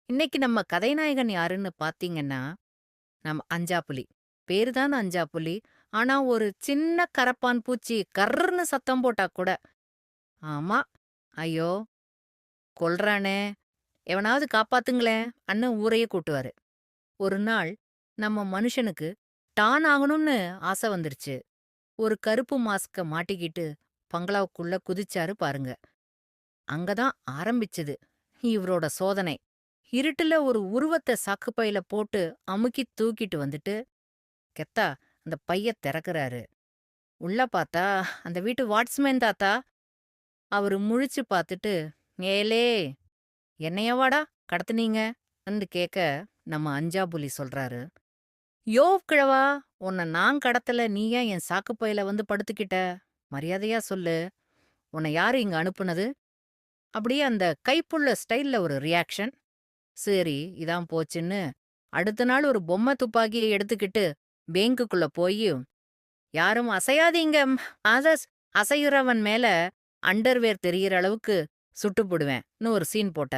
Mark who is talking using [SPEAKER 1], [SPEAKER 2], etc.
[SPEAKER 1] இன்னைக்கு நம்ம கதைநாயகன் யாருன்னு பார்த்தீங்கன்னா, நம்ம அஞ்சாப்புலி. பேரு தான் அஞ்சாப்புலி. ஆனா, ஒரு சின்ன கரப்பான் பூச்சி கர்ருன்னு சத்தம் போட்டா கூட, ஆமா, ஐயோ! கொல்றானே! எவனாவது காப்பாத்துங்களேன்! அன்னு ஊரையே கூட்டுவாரு. ஒரு நாள் நம்ம மனுஷனுக்கு டான் ஆகணும்னு ஆசை வந்துருச்சு. ஒரு கருப்பு மாஸ்க மாட்டிக்கிட்டு பங்களாவுக்குள்ள குதிச்சாரு பாருங்க. அங்க தான் ஆரம்பிச்சது இவரோட சோதனை. இருட்டுல ஒரு உருவத்த சாக்குப்பையில போட்டு அமுக்கி தூக்கிட்டு வந்துட்டு, கெத்தா அந்த பைய திறக்கறாரு. உள்ள பார்த்தா, அந்த வீட்டு வாட்ச்மேன் தாத்தா. அவரு முழிச்சு பார்த்துட்டு, "ஏலே, என்னையவாடா கடத்துனீங்க?" ன்னு கேட்க, நம்ம அஞ்சாப்புலி சொல்றாரு, "யோவ் கிழவா, உன்ன நான் கடத்தல. நீ ஏன் என் சாக்குப்பையில வந்து படுத்துக்கிட்ட? மரியாதையா சொல்லு. உன்ன யாரு இங்க அனுப்புனது?" அப்படியே அந்த கைப்புள்ள ஸ்டைல்ல ஒரு ரியாக்ஷன். சரி, இதான் போச்சுன்னு, அடுத்த நாள் ஒரு பொம்மை துப்பாக்கிய எடுத்துக்கிட்டு பேங்குக்குள்ள போயி, "யாரும் அசையாதீங்க. அதர்ஸ் அசையுறவன் மேல அண்டர்வேர் தெரியிற அளவுக்கு சுட்டுப்புடுவேன்"ன்னு ஒரு சீன் போட்டாரு.